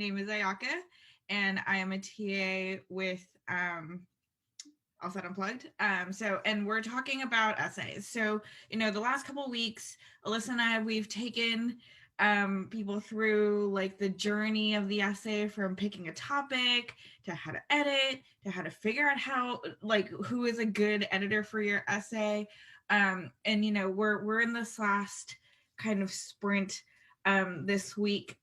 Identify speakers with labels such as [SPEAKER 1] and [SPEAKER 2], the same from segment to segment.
[SPEAKER 1] name is Ayaka, and I am a TA with LSAT Unplugged. And we're talking about essays. So, the last couple of weeks, Alyssa and I, we've taken people through like the journey of the essay from picking a topic to how to edit to how to figure out who is a good editor for your essay. We're in this last kind of sprint this week.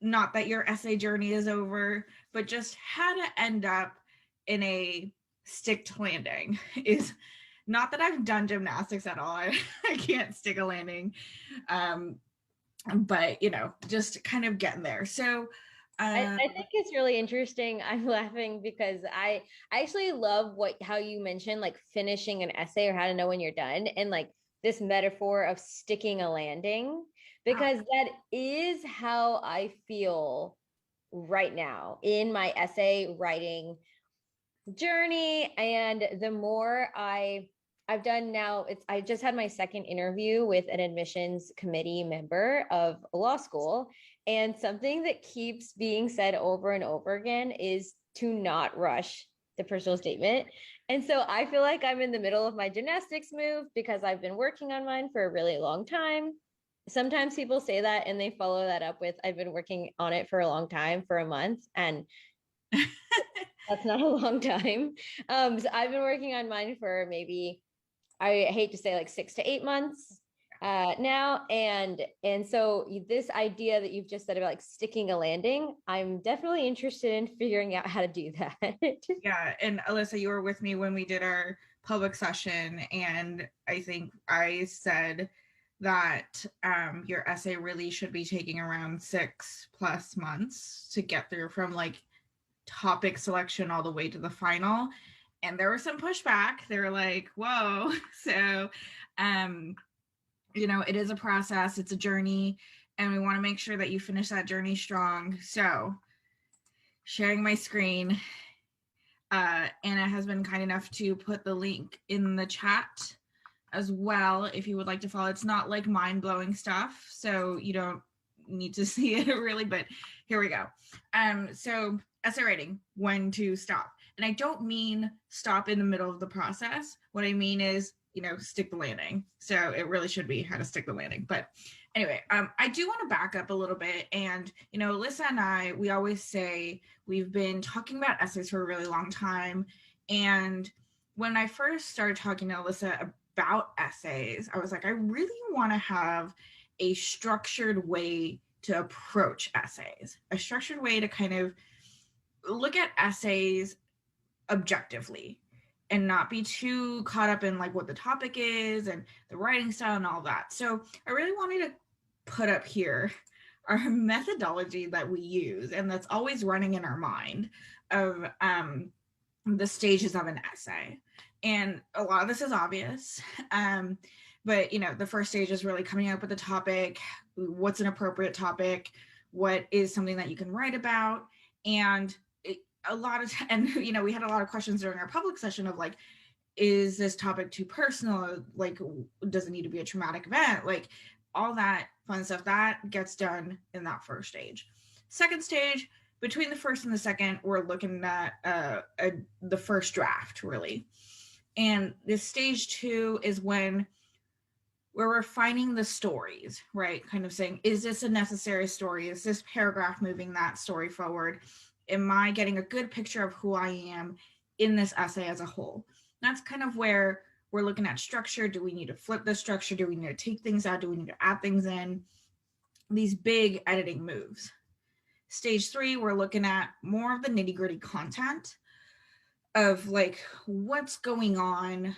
[SPEAKER 1] Not that your essay journey is over, but just how to end up in a stick to landing is not that I've done gymnastics at all. I can't stick a landing. But just kind of getting there. So
[SPEAKER 2] I think it's really interesting. I'm laughing because I actually love how you mentioned like finishing an essay or how to know when you're done and like this metaphor of sticking a landing because that is how I feel right now in my essay writing journey. And the more I've done now, I just had my second interview with an admissions committee member of a law school. And something that keeps being said over and over again is to not rush the personal statement. And so I feel like I'm in the middle of my gymnastics move because I've been working on mine for a really long time. Sometimes people say that and they follow that up with, I've been working on it for a long time, for a month. And that's not a long time. So I've been working on mine for maybe, I hate to say like 6 to 8 months now. And so this idea that you've just said about like sticking a landing, I'm definitely interested in figuring out how to do that.
[SPEAKER 1] Yeah, and Alyssa, you were with me when we did our public session, and I think I said that your essay really should be taking around 6+ months to get through from like topic selection all the way to the final. And there was some pushback. They were like, whoa. So it is a process, it's a journey, and we want to make sure that you finish that journey strong. So sharing my screen, Anna has been kind enough to put the link in the chat as well if you would like to follow. It's not like mind-blowing stuff, so you don't need to see it really, but here we go. So essay writing, when to stop. And I don't mean stop in the middle of the process. What I mean is, stick the landing. So it really should be how to stick the landing. But anyway, I do want to back up a little bit. And, Alyssa and I, we always say we've been talking about essays for a really long time. And when I first started talking to Alyssa about essays, I was like, I really want to have a structured way to approach essays, a structured way to kind of look at essays objectively and not be too caught up in like what the topic is and the writing style and all that. So I really wanted to put up here our methodology that we use and that's always running in our mind of the stages of an essay. And a lot of this is obvious. But the first stage is really coming up with a topic, what's an appropriate topic, what is something that you can write about. And we had a lot of questions during our public session of like, is this topic too personal? Like, does it need to be a traumatic event? Like all that fun stuff that gets done in that first stage. Second stage, between the first and the second, we're looking at the first draft really. And this stage 2 is when we're refining the stories, right? Kind of saying, is this a necessary story? Is this paragraph moving that story forward? Am I getting a good picture of who I am in this essay as a whole? That's kind of where we're looking at structure. Do we need to flip the structure? Do we need to take things out? Do we need to add things in? These big editing moves. Stage 3, we're looking at more of the nitty-gritty content of like what's going on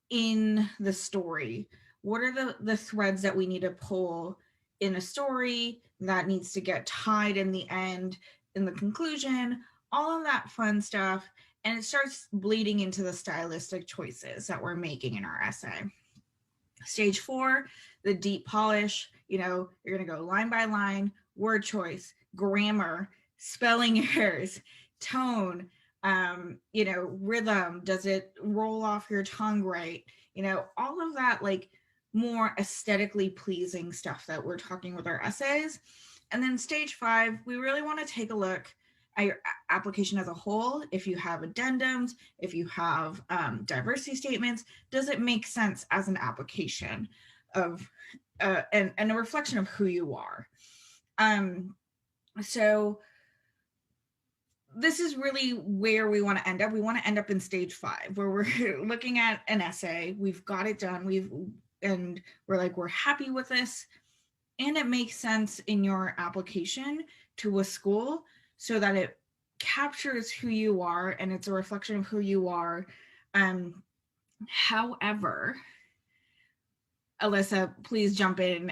[SPEAKER 1] in the story. What are the threads that we need to pull in a story that needs to get tied in the end, in the conclusion, all of that fun stuff. And it starts bleeding into the stylistic choices that we're making in our essay. Stage 4, the deep polish. You're going to go line by line, word choice, grammar, spelling errors, tone, rhythm. Does it roll off your tongue right? All of that, like more aesthetically pleasing stuff that we're talking with our essays. And then stage 5, we really want to take a look at your application as a whole. If you have addendums, if you have diversity statements, does it make sense as an application of and a reflection of who you are? So this is really where we want to end up. We want to end up in stage 5, where we're looking at an essay. We've got it done. We're happy with this, and it makes sense in your application to a school so that it captures who you are and it's a reflection of who you are. However, Alyssa, please jump in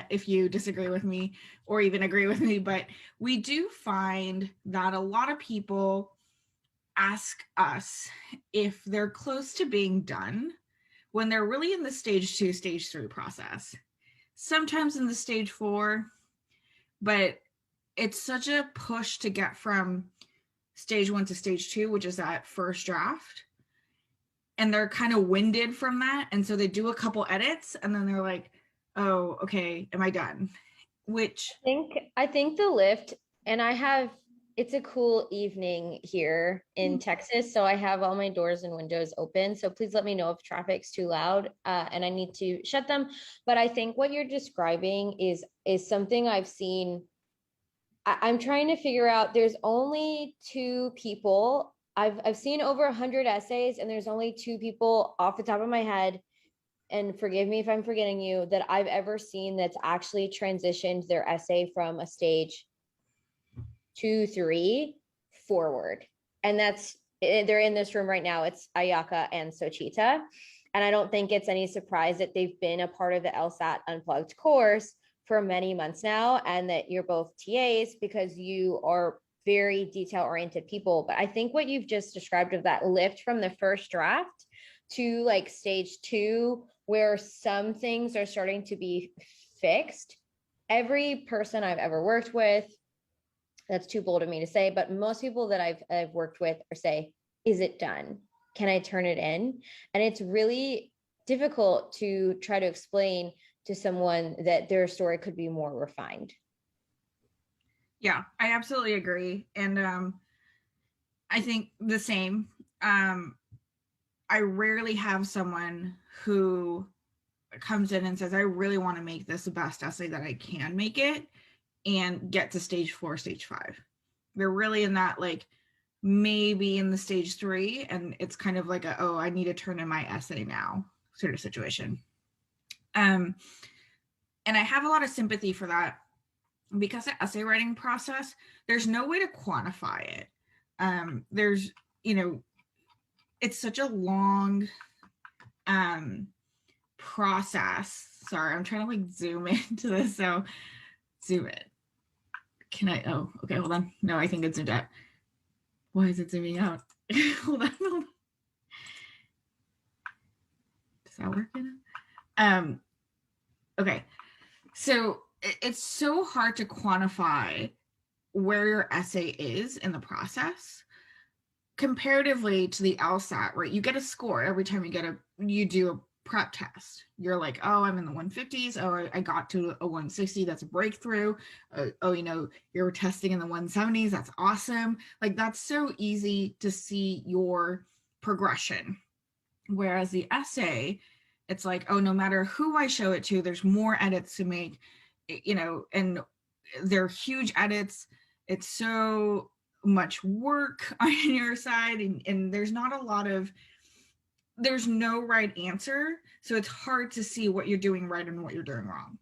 [SPEAKER 1] if you disagree with me or even agree with me, but we do find that a lot of people ask us if they're close to being done when they're really in the stage 2, stage 3 process. Sometimes in the stage 4, but it's such a push to get from stage 1 to stage 2, which is that first draft. And they're kind of winded from that. And so they do a couple edits and then they're like, oh, okay, am I done? Which
[SPEAKER 2] I think the lift, and it's a cool evening here in Texas. So I have all my doors and windows open. So please let me know if traffic's too loud and I need to shut them. But I think what you're describing is something I've seen. I'm trying to figure out, there's only 2 people. I've seen over 100 essays, and there's only 2 people off the top of my head, and forgive me if I'm forgetting you, that I've ever seen that's actually transitioned their essay from a stage 2, 3 forward. And they're in this room right now. It's Ayaka and Sochita. And I don't think it's any surprise that they've been a part of the LSAT Unplugged course for many months now, and that you're both TAs because you are very detail-oriented people. But I think what you've just described of that lift from the first draft to like stage 2, where some things are starting to be fixed. Every person I've ever worked with, that's too bold of me to say, but most people that I've worked with say, is it done? Can I turn it in? And it's really difficult to try to explain to someone that their story could be more refined.
[SPEAKER 1] Yeah, I absolutely agree. And I think the same. I rarely have someone who comes in and says, I really want to make this the best essay that I can make it and get to stage 4, stage 5. They're really in that, like, maybe in the stage 3, and it's kind of like oh, I need to turn in my essay now sort of situation. And I have a lot of sympathy for that, because the essay writing process, there's no way to quantify it. There's, it's such a long process. Sorry, I'm trying to like zoom into this. So zoom in. Can I? Oh, okay, hold on. No, I think it's zoomed out. Why is it zooming out? hold on. Does that work? Okay. So it's so hard to quantify where your essay is in the process comparatively to the LSAT, right? You get a score every time you do a prep test. You're like, oh, I'm in the 150s. Oh, I got to a 160. That's a breakthrough. You're testing in the 170s. That's awesome. Like, that's so easy to see your progression. Whereas the essay, it's like, oh, no matter who I show it to, there's more edits to make, and they're huge edits. It's so much work on your side, and there's no right answer. So it's hard to see what you're doing right and what you're doing wrong.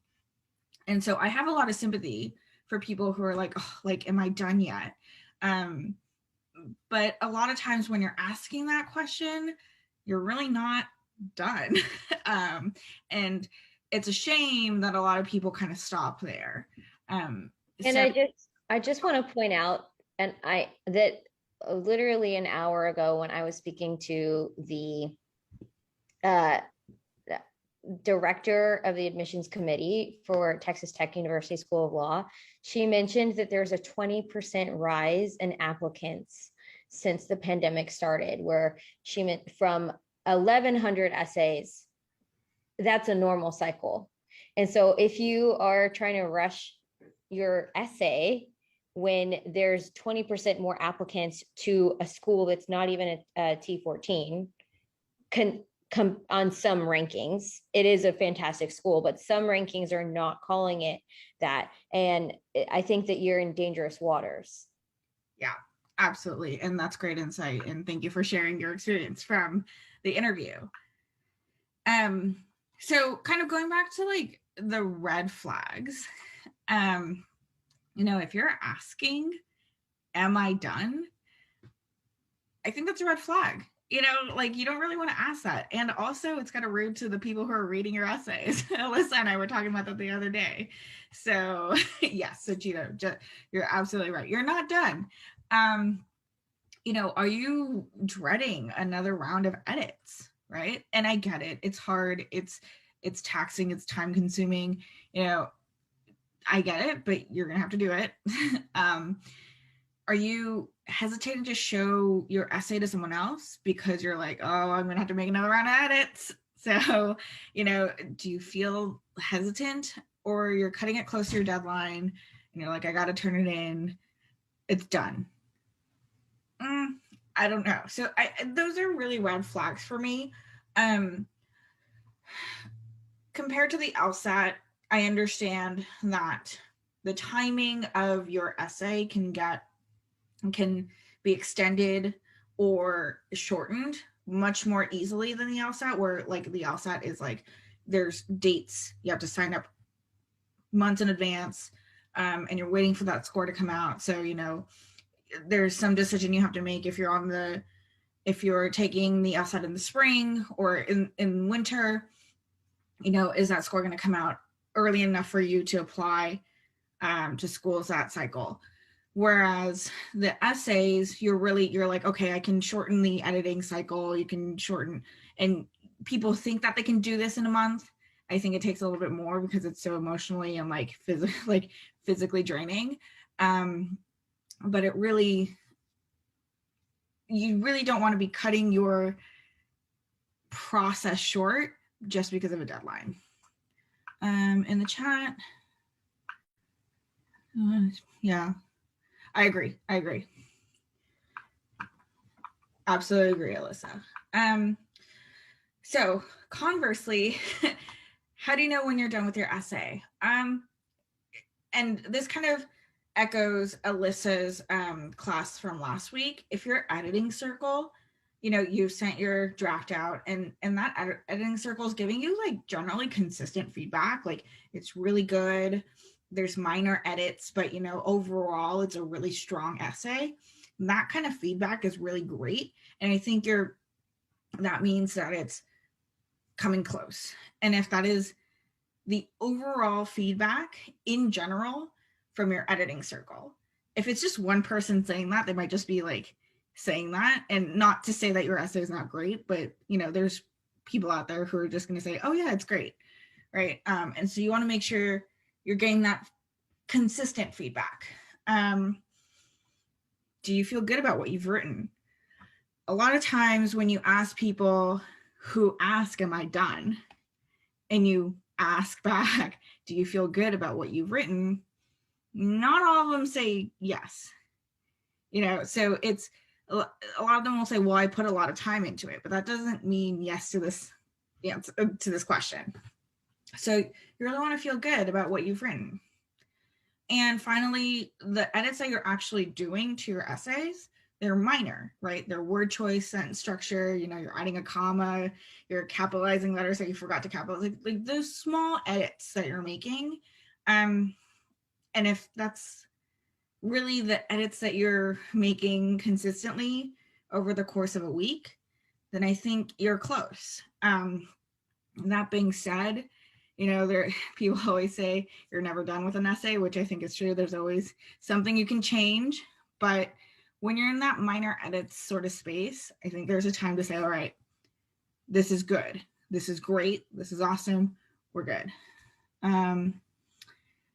[SPEAKER 1] And so I have a lot of sympathy for people who are like, oh, like, am I done yet? But a lot of times when you're asking that question, you're really not done. And it's a shame that a lot of people kind of stop there.
[SPEAKER 2] And I just want to point out, that literally an hour ago when I was speaking to the director of the admissions committee for Texas Tech University School of Law, she mentioned that there's a 20% rise in applicants since the pandemic started, where she meant from 1,100 essays, that's a normal cycle. And so if you are trying to rush your essay when there's 20% more applicants to a school that's not even a T14 can come on some rankings. It is a fantastic school, but some rankings are not calling it that. And I think that you're in dangerous waters.
[SPEAKER 1] Yeah, absolutely. And that's great insight. And thank you for sharing your experience from the interview. So kind of going back to like the red flags, if you're asking, am I done? I think that's a red flag. Like you don't really want to ask that. And also it's kind of rude to the people who are reading your essays. Alyssa and I were talking about that the other day. So yes, Sanchita, you're absolutely right. You're not done. Are you dreading another round of edits? Right. And I get it. It's hard. It's taxing. It's time consuming. I get it, but you're going to have to do it. Are you hesitating to show your essay to someone else because you're like, oh, I'm going to have to make another round of edits? So, do you feel hesitant, or you're cutting it close to your deadline and you're like, I got to turn it in. It's done. I don't know. So those are really red flags for me. Compared to the LSAT, I understand that the timing of your essay can be extended or shortened much more easily than the LSAT, where like the LSAT is like there's dates you have to sign up months in advance, and you're waiting for that score to come out. So there's some decision you have to make if you're taking the LSAT in the spring or in winter. Is that score going to come out early enough for you to apply to schools that cycle? Whereas the essays, you're like, okay, I can shorten the editing cycle. You can shorten, and people think that they can do this in a month. I think it takes a little bit more because it's so emotionally and like physically draining. But you really don't want to be cutting your process short just because of a deadline. In the chat, yeah, I agree. Absolutely agree, Alyssa. So conversely, how do you know when you're done with your essay? And this kind of echoes Alyssa's class from last week. If you're editing circle, you've sent your draft out, and that editing circle is giving you like generally consistent feedback. Like it's really good. There's minor edits, but overall it's a really strong essay. And that kind of feedback is really great. And I think that means that it's coming close. And if that is the overall feedback in general from your editing circle, if it's just one person saying that, they might just be like saying that, and not to say that your essay is not great, but there's people out there who are just going to say, oh yeah, it's great, right? And so you want to make sure you're getting that consistent feedback. Do you feel good about what you've written? A lot of times when you ask people who ask, am I done? And you ask back, do you feel good about what you've written? Not all of them say yes. So it's a lot of them will say, well, I put a lot of time into it, but that doesn't mean yes to this answer, to this question. So you really want to feel good about what you've written. And finally, the edits that you're actually doing to your essays, they're minor, right? They're word choice, sentence structure, you're adding a comma, you're capitalizing letters that you forgot to capitalize, like those small edits that you're making. And if that's really the edits that you're making consistently over the course of a week, then I think you're close. That being said, people always say you're never done with an essay, which I think is true. There's always something you can change, but when you're in that minor edits sort of space, I think there's a time to say, all right, this is good. This is great. This is awesome. We're good.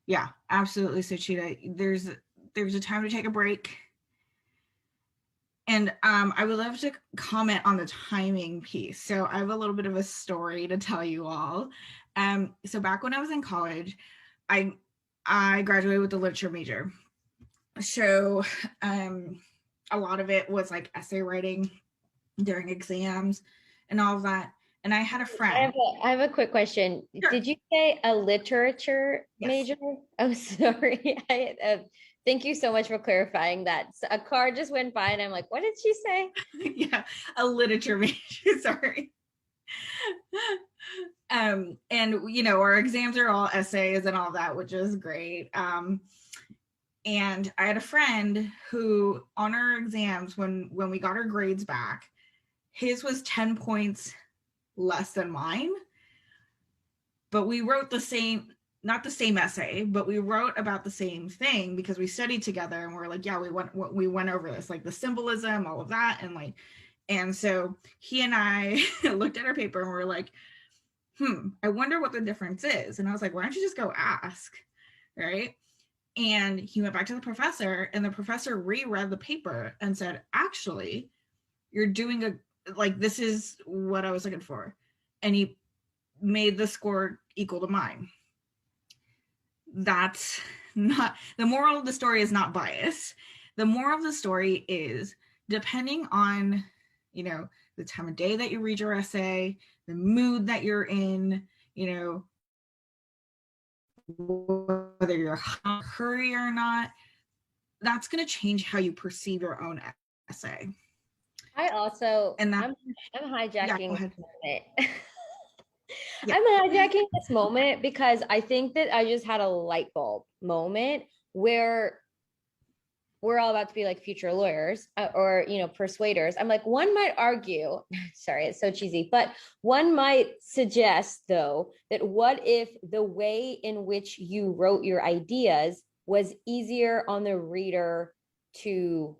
[SPEAKER 1] Yeah, absolutely, Suchita. There's a time to take a break. And I would love to comment on the timing piece. So I have a little bit of a story to tell you all. So back when I was in college, I I graduated with a literature major. So a lot of it was like essay writing during exams and all of that. And I had a friend.
[SPEAKER 2] I have a quick question.
[SPEAKER 1] Sure.
[SPEAKER 2] Did you say a literature
[SPEAKER 1] Yes.
[SPEAKER 2] major? Oh, sorry. Thank you so much for clarifying that. A car just went by and I'm like, what did she say?
[SPEAKER 1] Yeah, a literature major. Sorry. And our exams are all essays and all that, which is great. And I had a friend who, on our exams, when we got our grades back, his was 10 points less than mine, but we wrote the same, not the same essay, but we wrote about the same thing because we studied together, and we're like, yeah, we went over this, like the symbolism, all of that. And so he and I looked at our paper and we're like, I wonder what the difference is. And I was like, why don't you just go ask? Right. And he went back to the professor, and the professor reread the paper and said, actually, you're doing this is what I was looking for. And he made the score equal to mine. That's not the moral of the story, is not bias. The moral of the story is, depending on, the time of day that you read your essay, the mood that you're in, whether you're in a hurry or not, that's going to change how you perceive your own essay.
[SPEAKER 2] I also,
[SPEAKER 1] And that,
[SPEAKER 2] I'm
[SPEAKER 1] yeah,
[SPEAKER 2] hijacking
[SPEAKER 1] go
[SPEAKER 2] this
[SPEAKER 1] ahead.
[SPEAKER 2] moment.
[SPEAKER 1] Yeah.
[SPEAKER 2] I'm hijacking this moment because I think that I just had a light bulb moment where we're all about to be like future lawyers or persuaders. I'm like, one might argue, sorry, it's so cheesy, but one might suggest though that what if the way in which you wrote your ideas was easier on the reader to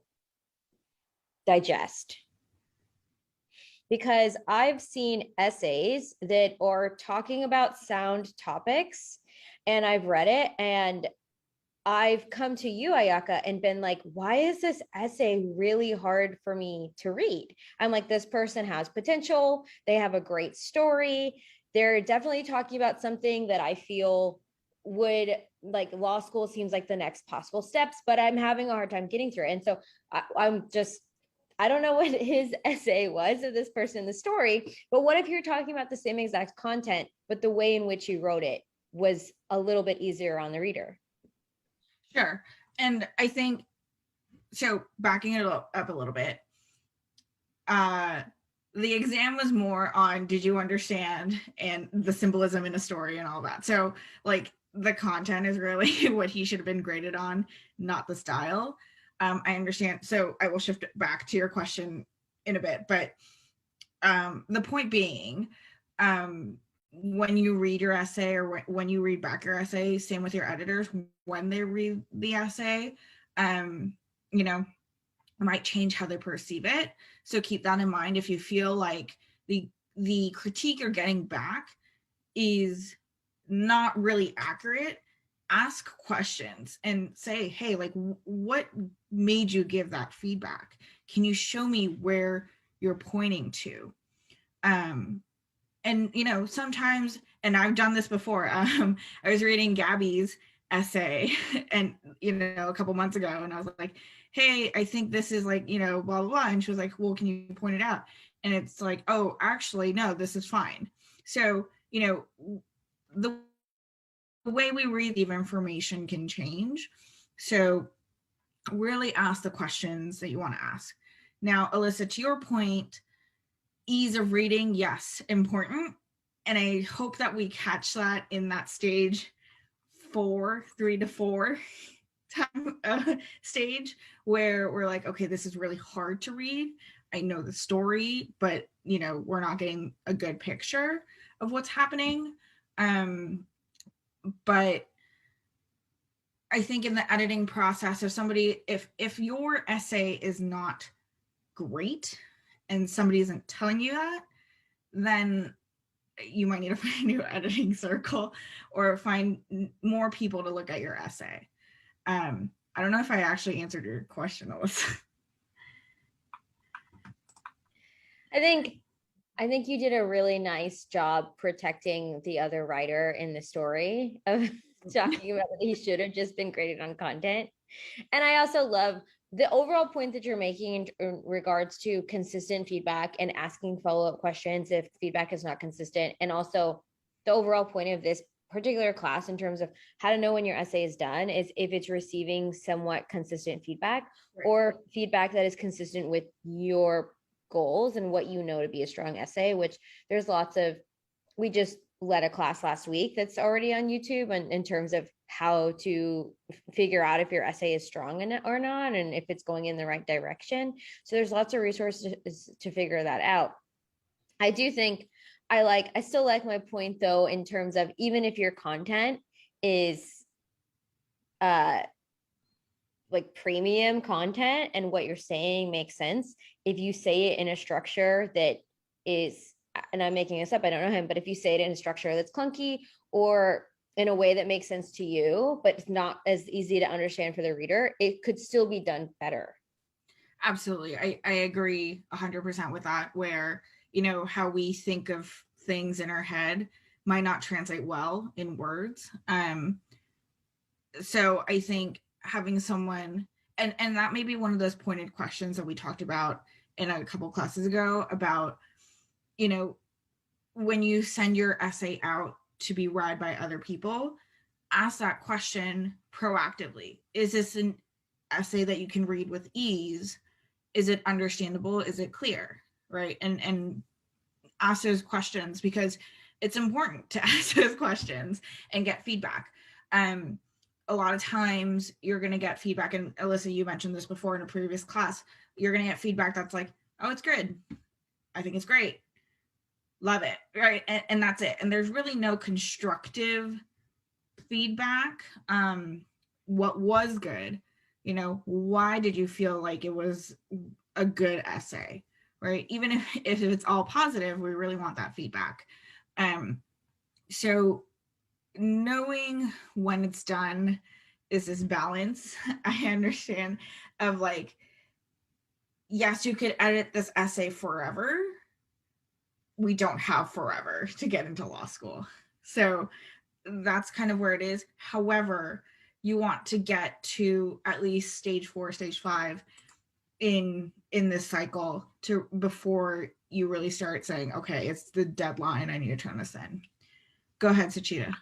[SPEAKER 2] digest? Because I've seen essays that are talking about sound topics and I've read it and I've come to you, Ayaka, and been like, why is this essay really hard for me to read? I'm like, this person has potential. They have a great story. They're definitely talking about something that I feel would, like, law school seems like the next possible steps, but I'm having a hard time getting through it. And so I don't know what his essay was of this person in the story, but what if you're talking about the same exact content, but the way in which you wrote it was a little bit easier on the reader?
[SPEAKER 1] Sure. And I think, so backing it up a little bit, the exam was more on, did you understand, and the symbolism in a story and all that. So like the content is really what he should have been graded on, not the style. I understand. So I will shift back to your question in a bit, but the point being, when you read your essay, or when you read back your essay, same with your editors, when they read the essay, you know, might change how they perceive it. So keep that in mind. If you feel like the critique you're getting back is not really accurate, ask questions and say, hey, like, what made you give that feedback? Can you show me where you're pointing to? And sometimes, and I've done this before, I was reading Gabby's essay and a couple months ago, and I was like, hey, I think this is like, blah blah blah, and she was like, well, can you point it out? And it's like, oh, actually no, this is fine. So the way we read the information can change. So really ask the questions that you want to ask. Now, Alyssa, to your point, ease of reading, yes, important. And I hope that we catch that in that stage 3 to 4 time stage, where we're like, okay, this is really hard to read. I know the story, but we're not getting a good picture of what's happening. But I think in the editing process, if your essay is not great and somebody isn't telling you that, then you might need to find a new editing circle or find more people to look at your essay. I don't know if I actually answered your question, Alyssa.
[SPEAKER 2] I think you did a really nice job protecting the other writer in the story of talking about that he should have just been graded on content. And I also love the overall point that you're making in regards to consistent feedback and asking follow-up questions if feedback is not consistent. And also the overall point of this particular class in terms of how to know when your essay is done is if it's receiving somewhat consistent feedback, right, or feedback that is consistent with your goals and what you know to be a strong essay, which there's lots of, we just led a class last week that's already on YouTube, and in terms of how to figure out if your essay is strong in it or not, and if it's going in the right direction. So there's lots of resources to figure that out. I do think I still like my point though, in terms of even if your content is like premium content and what you're saying makes sense, if you say it in a structure that is, and I'm making this up, I don't know him, but if you say it in a structure that's clunky or in a way that makes sense to you, but it's not as easy to understand for the reader, it could still be done better.
[SPEAKER 1] Absolutely. I agree 100% with that, where, you know, how we think of things in our head might not translate well in words. So I think having someone, and that may be one of those pointed questions that we talked about in a couple classes ago about, you know, when you send your essay out to be read by other people, ask that question proactively. Is this an essay that you can read with ease? Is it understandable? Is it clear? Right? And ask those questions, because it's important to ask those questions and get feedback. A lot of times you're going to get feedback, and Alyssa, you mentioned this before in a previous class, you're going to get feedback that's like, oh, it's good. I think it's great. Love it. Right. And that's it. And there's really no constructive feedback. What was good? You know, why did you feel like it was a good essay? Right. Even if it's all positive, we really want that feedback. So knowing when it's done is this balance, I understand, of like, yes, you could edit this essay forever. We don't have forever to get into law school. So that's kind of where it is. However, you want to get to at least stage 4, stage 5 in this cycle to before you really start saying, okay, it's the deadline, I need to turn this in. Go ahead, Sachita.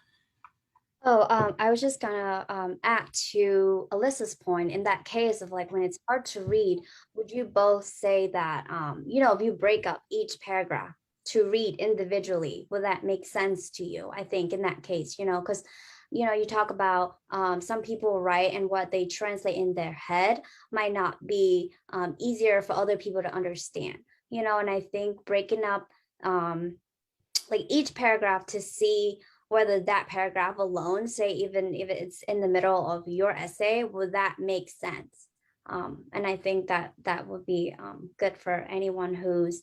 [SPEAKER 3] Oh, I was just gonna add to Alyssa's point. In that case of like when it's hard to read, would you both say that you know, if you break up each paragraph to read individually, will that make sense to you? I think in that case, you know, because you know, you talk about some people write and what they translate in their head might not be easier for other people to understand, you know, and I think breaking up like each paragraph to see whether that paragraph alone, say even if it's in the middle of your essay, would that make sense? And I think that that would be good for anyone who's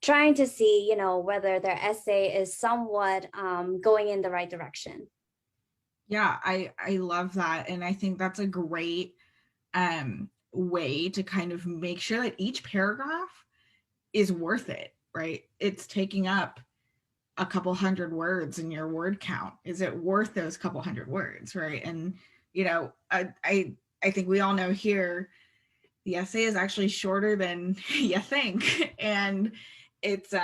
[SPEAKER 3] trying to see, you know, whether their essay is somewhat going in the right direction.
[SPEAKER 1] Yeah, I love that. And I think that's a great way to kind of make sure that each paragraph is worth it, right? It's taking up a couple hundred words in your word count. Is it worth those couple hundred words, right? And you know, I think we all know here the essay is actually shorter than you think, and it's it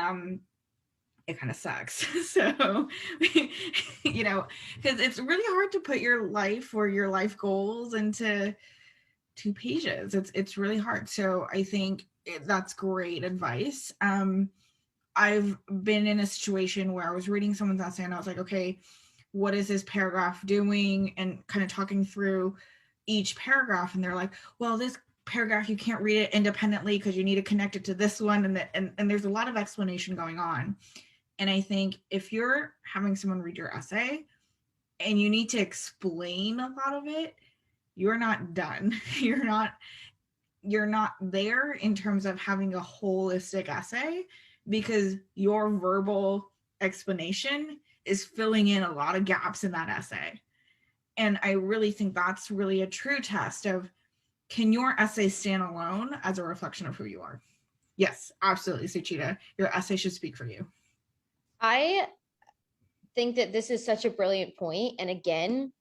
[SPEAKER 1] kind of sucks. So you know, because it's really hard to put your life or your life goals into 2 pages. It's really hard. So I think that's great advice. I've been in a situation where I was reading someone's essay and I was like, okay, what is this paragraph doing? And kind of talking through each paragraph. And they're like, well, this paragraph, you can't read it independently because you need to connect it to this one. And there's a lot of explanation going on. And I think if you're having someone read your essay and you need to explain a lot of it, you're not done. You're not there in terms of having a holistic essay, because your verbal explanation is filling in a lot of gaps in that essay. And I really think that's really a true test of, can your essay stand alone as a reflection of who you are? Yes, absolutely, Suchita. Your essay should speak for you.
[SPEAKER 2] I think that this is such a brilliant point. And again,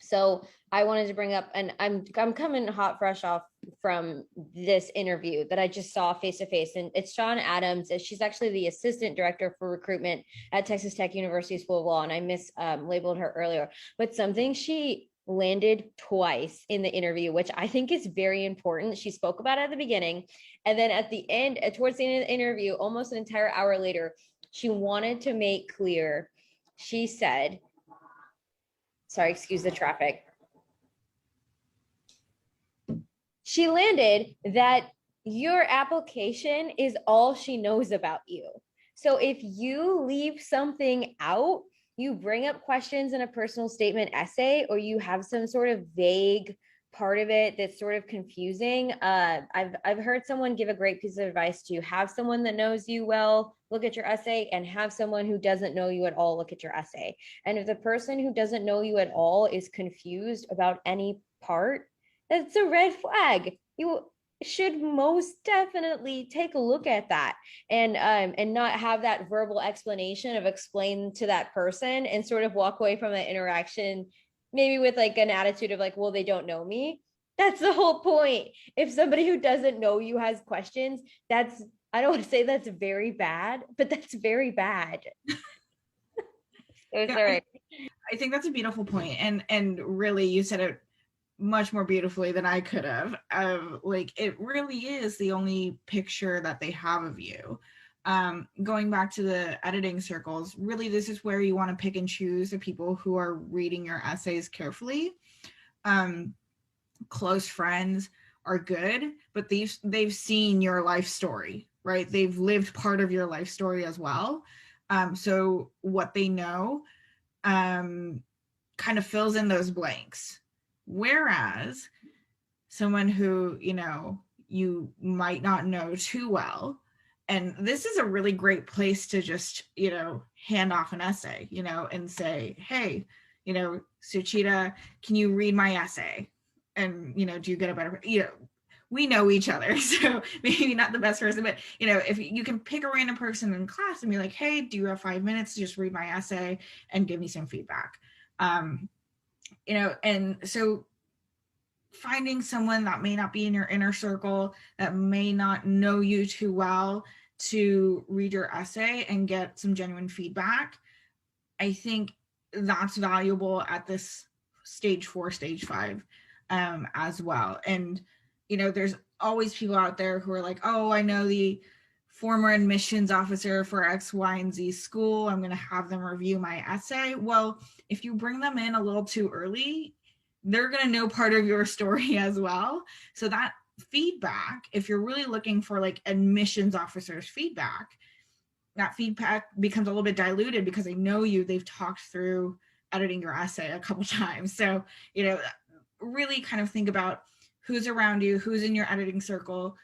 [SPEAKER 2] so I wanted to bring up, and I'm coming hot fresh off from this interview that I just saw face to face, and it's Sean Adams. She's actually the assistant director for recruitment at Texas Tech University School of Law, and I mislabeled her earlier. But something she landed twice in the interview, which I think is very important. She spoke about it at the beginning, and then at the end, towards the end of the interview, almost an entire hour later, she wanted to make clear. She said, sorry, excuse the traffic. She landed that your application is all she knows about you. So if you leave something out, you bring up questions in a personal statement essay, or you have some sort of vague part of it that's sort of confusing. I've heard someone give a great piece of advice to have someone that knows you well look at your essay, and have someone who doesn't know you at all look at your essay. And if the person who doesn't know you at all is confused about any part, that's a red flag. You should most definitely take a look at that, and not have that verbal explanation of explain to that person and sort of walk away from that interaction maybe with like an attitude of like, well, they don't know me. That's the whole point. If somebody who doesn't know you has questions, that's, I don't want to say that's very bad, but that's very bad.
[SPEAKER 1] I think that's a beautiful point, and really you said it much more beautifully than I could have. Like, it really is the only picture that they have of you. Going back to the editing circles, really this is where you want to pick and choose the people who are reading your essays carefully. Close friends are good, but they've seen your life story, right? They've lived part of your life story as well. So what they know kind of fills in those blanks. Whereas someone who, you might not know too well, and this is a really great place to just, hand off an essay, and say, hey, Suchita, can you read my essay? And, do you get a better, we know each other, so maybe not the best person, but, if you can pick a random person in class and be like, hey, do you have 5 minutes to just read my essay and give me some feedback? And so finding someone that may not be in your inner circle, that may not know you too well, to read your essay and get some genuine feedback, I think that's valuable at this stage 4, stage 5 as well. And, there's always people out there who are like, oh, I know the former admissions officer for X, Y, and Z school, I'm going to have them review my essay. Well, if you bring them in a little too early, they're going to know part of your story as well. So that feedback, if you're really looking for like admissions officers feedback, that feedback becomes a little bit diluted because they know you, they've talked through editing your essay a couple times. So, really kind of think about who's around you, who's in your editing circle,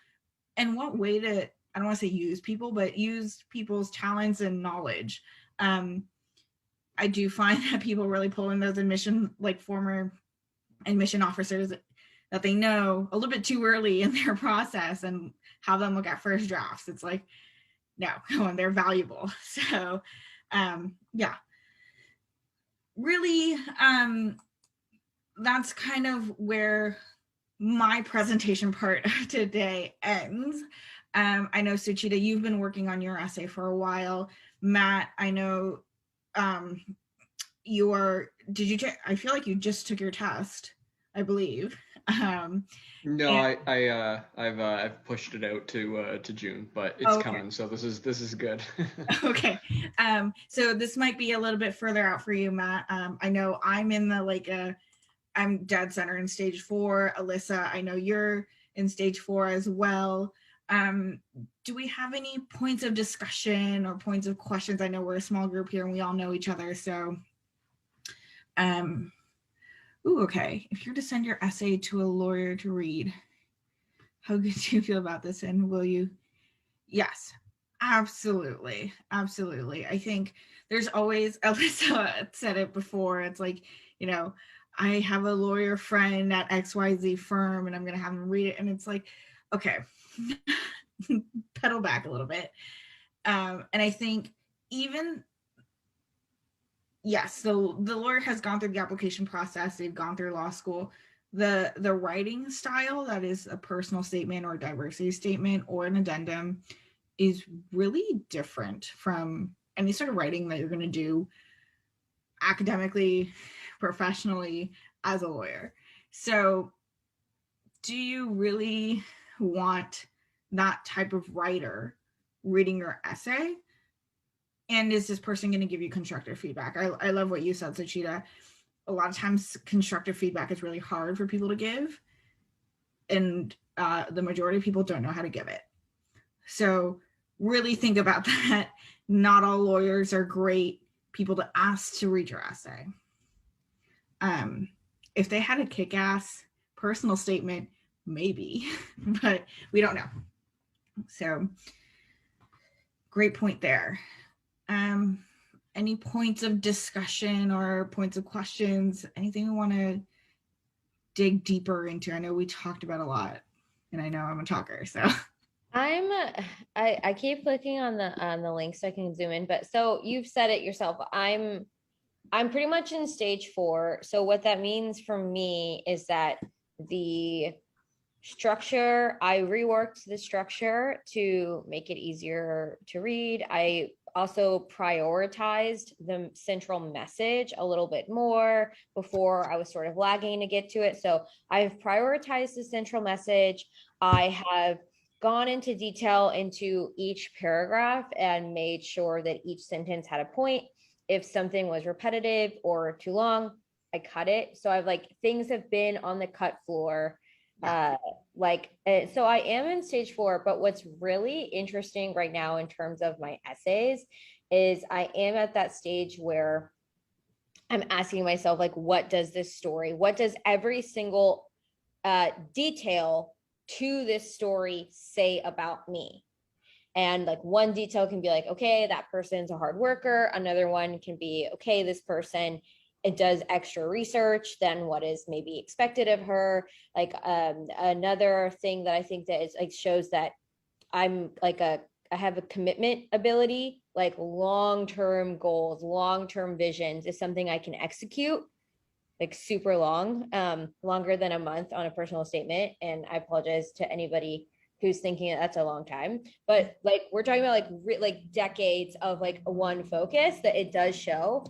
[SPEAKER 1] and what way to, I don't want to say use people, but use people's talents and knowledge. I do find that people really pull in those former admission officers that they know a little bit too early in their process and have them look at first drafts. It's like, no, come on, they're valuable. So, really, that's kind of where my presentation part of today ends. I know, Suchita, you've been working on your essay for a while. Matt, I know I feel like you just took your test, I believe.
[SPEAKER 4] No, I've pushed it out to June, but it's coming, so this is good.
[SPEAKER 1] Okay. So this might be a little bit further out for you, Matt. I know I'm in the I'm dead center in stage 4. Alyssa, I know you're in stage 4 as well. Do we have any points of discussion or points of questions? I know we're a small group here and we all know each other. So, okay. If you're to send your essay to a lawyer to read, how good do you feel about this? And will you? Yes, absolutely. Absolutely. I think there's always, Alyssa said it before. It's like, I have a lawyer friend at XYZ firm and I'm going to have him read it. And it's like, okay, pedal back a little bit. And I think even yes, so the lawyer has gone through the application process, they've gone through law school. The writing style, that is a personal statement or a diversity statement or an addendum, is really different from any sort of writing that you're going to do academically, professionally, as a lawyer. So do you really want that type of writer reading your essay? And is this person going to give you constructive feedback? I love what you said, Sachita. A lot of times constructive feedback is really hard for people to give, and the majority of people don't know how to give it. So really think about that. Not all lawyers are great people to ask to read your essay. If they had a kick-ass personal statement, maybe, but we don't know. So great point there. Any points of discussion or points of questions? Anything we want to dig deeper into? I know we talked about a lot, and I know I'm a talker, so.
[SPEAKER 2] I keep clicking on the link so I can zoom in, but so you've said it yourself. I'm pretty much in stage 4. So what that means for me is that the structure, I reworked the structure to make it easier to read. I also prioritized the central message a little bit more. Before I was sort of lagging to get to it. So I've prioritized the central message. I have gone into detail into each paragraph and made sure that each sentence had a point. If something was repetitive or too long, I cut it. So I've like, things have been on the cut floor. So I am in stage 4, but what's really interesting right now in terms of my essays is I am at that stage where I'm asking myself, like, what does every single detail to this story say about me? And like, one detail can be like, okay, that person's a hard worker. Another one can be, okay, this person, it does extra research than what is maybe expected of her. Like another thing that I think that is like shows that I'm like I have a commitment ability, like long-term goals, long-term visions is something I can execute like super long, longer than a month on a personal statement. And I apologize to anybody who's thinking that that's a long time, but like we're talking about like decades of like one focus that it does show.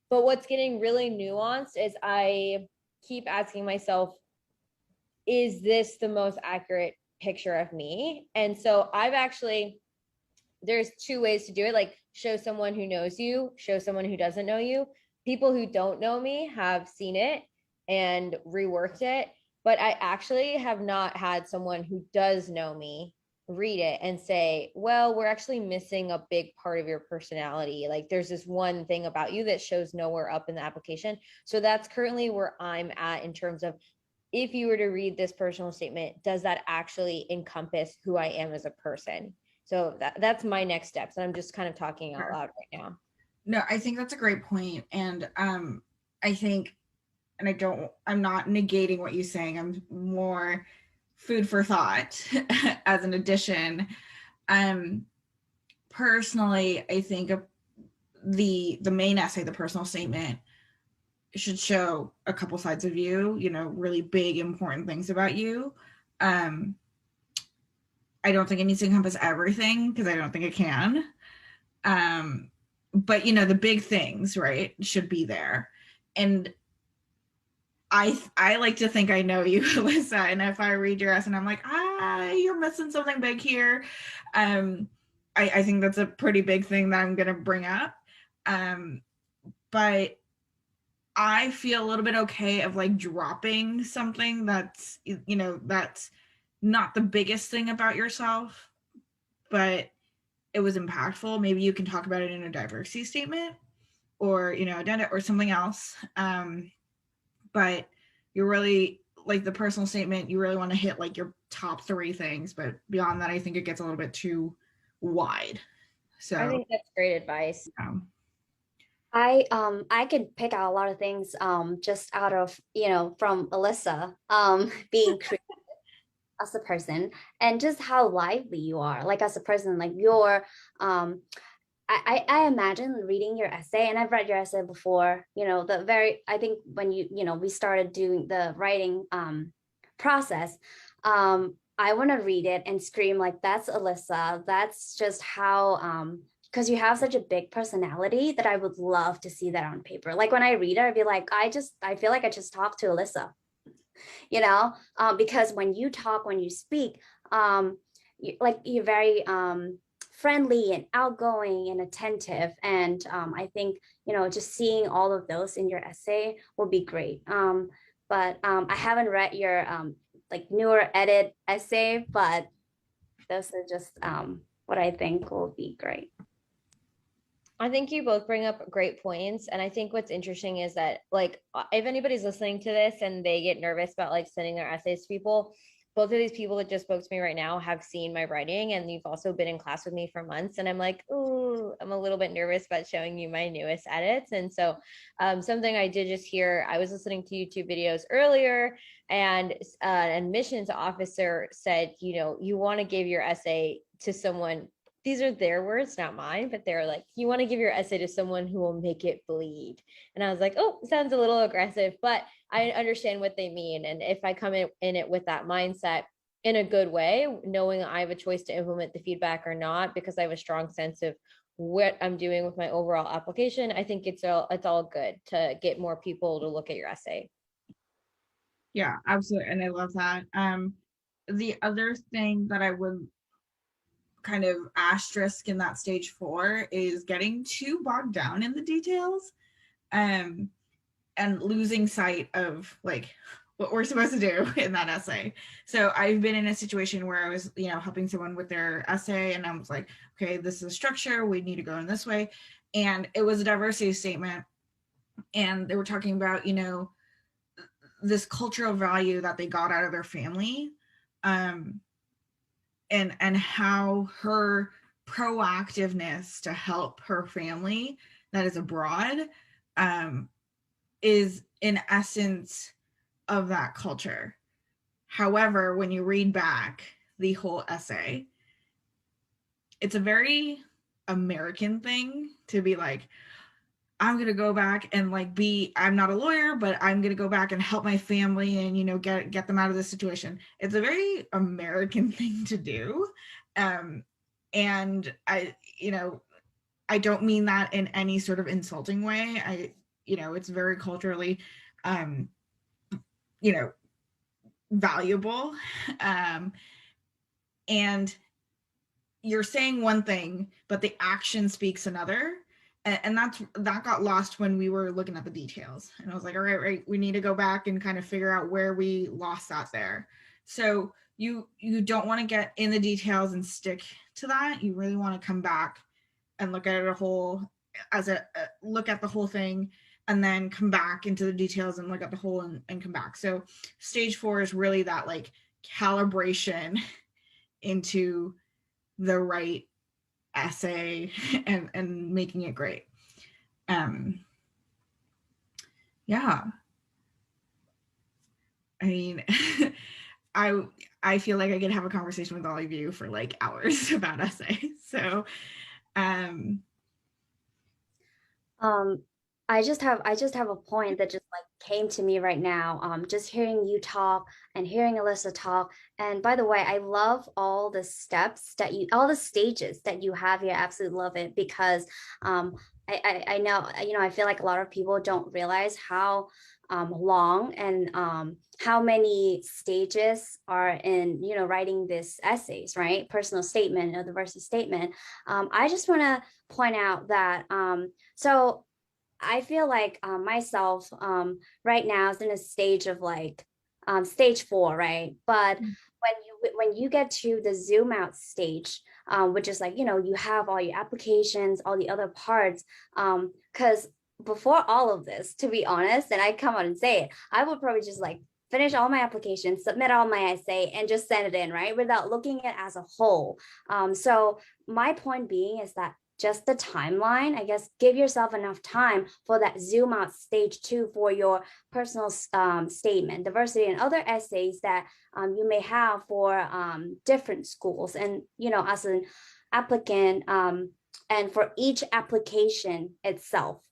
[SPEAKER 2] But what's getting really nuanced is I keep asking myself, is this the most accurate picture of me? And so there's 2 ways to do it. Like show someone who knows you, show someone who doesn't know you. People who don't know me have seen it and reworked it, but I actually have not had someone who does know me read it and say, well, we're actually missing a big part of your personality. Like there's this one thing about you that shows nowhere up in the application. So that's currently where I'm at in terms of, if you were to read this personal statement, does that actually encompass who I am as a person? So that's my next steps. And I'm just kind of talking out loud right now.
[SPEAKER 1] No, I think that's a great point. And I think, and I'm not negating what you're saying. I'm more food for thought as an addition. Personally, I think the main essay, the personal statement, should show a couple sides of you, really big, important things about you. I don't think it needs to encompass everything because I don't think it can. But the big things, right, should be there. And I like to think I know you, Alyssa, and if I read your essay and I'm like, you're missing something big here, I think that's a pretty big thing that I'm going to bring up. But I feel a little bit okay of like dropping something that's, that's not the biggest thing about yourself, but it was impactful. Maybe you can talk about it in a diversity statement or, addenda or something else. But you're really like the personal statement, you really want to hit like your top 3 things, but beyond that, I think it gets a little bit too wide. So
[SPEAKER 2] I think that's great advice.
[SPEAKER 3] I could pick out a lot of things just out of from Alyssa being creative as a person and just how lively you are, like as a person, like your I imagine reading your essay, and I've read your essay before, I think when we started doing the writing process, I want to read it and scream like, that's Alyssa. That's just how, because you have such a big personality that I would love to see that on paper. Like when I read it, I'd be like, I feel like I just talked to Alyssa, because when you talk, when you speak, you're very friendly and outgoing and attentive. And I think, just seeing all of those in your essay will be great. But I haven't read your like newer edit essay, but those are just what I think will be great.
[SPEAKER 2] I think you both bring up great points. And I think what's interesting is that, like, if anybody's listening to this and they get nervous about like sending their essays to people, both of these people that just spoke to me right now have seen my writing, and you've also been in class with me for months. And I'm like, ooh, I'm a little bit nervous about showing you my newest edits. And so, something I did just hear, I was listening to YouTube videos earlier, and an admissions officer said, you want to give your essay to someone. These are their words, not mine, but they're like, you want to give your essay to someone who will make it bleed. And I was like, oh, sounds a little aggressive, but I understand what they mean. And if I come in it with that mindset in a good way, knowing I have a choice to implement the feedback or not, because I have a strong sense of what I'm doing with my overall application, I think it's all good to get more people to look at your essay.
[SPEAKER 1] Yeah, absolutely. And I love that. The other thing that I would kind of asterisk in that stage 4 is getting too bogged down in the details, and losing sight of like what we're supposed to do in that essay. So I've been in a situation where I was, helping someone with their essay, and I was like, okay, this is a structure, we need to go in this way. And it was a diversity statement. And they were talking about, this cultural value that they got out of their family, and how her proactiveness to help her family that is abroad is in essence of that culture. However, when you read back the whole essay, it's a very American thing to be like, I'm going to go back and like I'm not a lawyer, but I'm going to go back and help my family and, get them out of this situation. It's a very American thing to do. And I don't mean that in any sort of insulting way. It's very culturally, valuable. And you're saying one thing, but the action speaks another. And that got lost when we were looking at the details. And I was like, all right, we need to go back and kind of figure out where we lost that there. So you don't want to get in the details and stick to that. You really want to come back and look at it look at the whole thing, and then come back into the details and look at the whole and come back. So stage 4 is really that like calibration into the right essay and making it great. Yeah. I mean, I feel like I could have a conversation with all of you for like hours about essays. So
[SPEAKER 3] I just have a point that just like came to me right now. Just hearing you talk and hearing Alyssa talk. And by the way, I love all the steps all the stages that you have here. I absolutely love it, because I know, I feel like a lot of people don't realize how long and how many stages are in, writing this essays, right? Personal statement or diversity statement. I just want to point out that, so I feel like myself right now is in a stage of like stage 4, right? But when you get to the zoom out stage, which is like, you have all your applications, all the other parts, because before all of this, to be honest, and I come out and say it, I would probably just like finish all my applications, submit all my essay, and just send it in, right? Without looking at it as a whole. So my point being is that just the timeline, I guess, give yourself enough time for that zoom out stage 2 for your personal statement, diversity, and other essays that you may have for different schools. And, as an applicant, and for each application itself.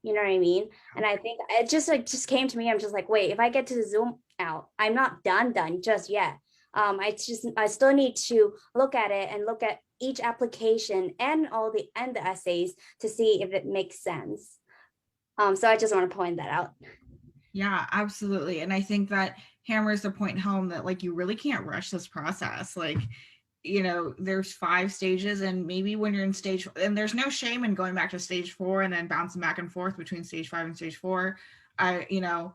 [SPEAKER 3] You know what I mean? And I think it just came to me. I'm just like, wait, if I get to zoom out, I'm not done just yet. I still need to look at it and look at each application and the essays to see if it makes sense. So I just want to point that out.
[SPEAKER 1] Yeah, absolutely. And I think that hammers the point home that like you really can't rush this process. Like, you know, there's 5 stages, and maybe when you're in stage, and there's no shame in going back to stage 4 and then bouncing back and forth between stage 5 and stage 4. You know,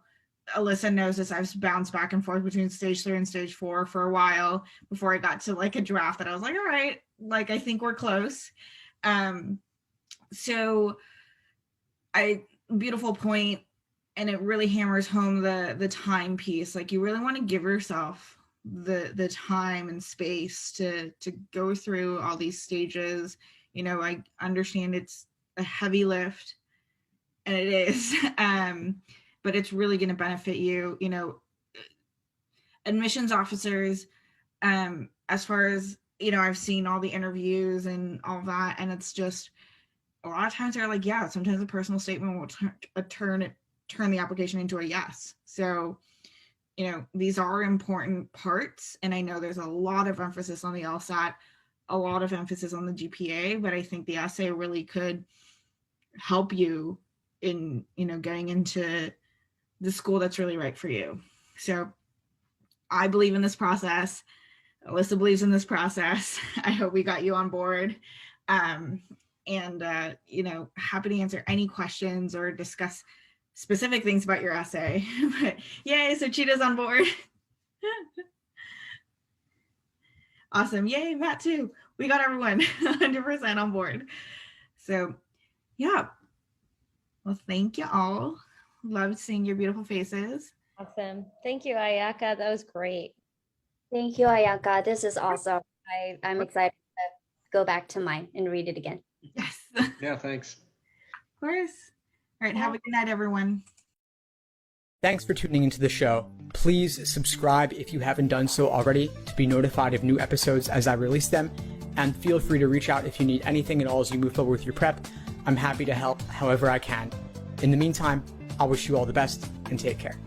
[SPEAKER 1] Alyssa knows this. I've bounced back and forth between stage 3 and stage 4 for a while before I got to like a draft that I was like, all right, like I think we're close. So beautiful point, and it really hammers home the time piece. Like you really want to give yourself the time and space to go through all these stages. You know, I understand it's a heavy lift, and it is. But it's really going to benefit you. You know, admissions officers, as far as, you know, I've seen all the interviews and all that, and it's just a lot of times they're like, yeah, sometimes a personal statement will turn the application into a yes. So, you know, these are important parts, and I know there's a lot of emphasis on the LSAT, a lot of emphasis on the GPA, but I think the essay really could help you in, you know, getting into the school that's really right for you. So I believe in this process. Alyssa believes in this process. I hope we got you on board. You know, happy to answer any questions or discuss specific things about your essay. But yay, so Cheetah's on board. Awesome. Yay, Matt too. We got everyone 100% on board. So yeah. Well, thank you all. Loved seeing your beautiful faces.
[SPEAKER 2] Awesome. Thank you, Ayaka. That was great.
[SPEAKER 3] Thank you, Ayaka. This is awesome. I'm excited to go back to mine and read it again.
[SPEAKER 1] Yes.
[SPEAKER 4] Yeah, thanks.
[SPEAKER 1] Of course. All right. Have a good night, everyone.
[SPEAKER 5] Thanks for tuning into the show. Please subscribe if you haven't done so already to be notified of new episodes as I release them. And feel free to reach out if you need anything at all as you move forward with your prep. I'm happy to help however I can. In the meantime, I wish you all the best and take care.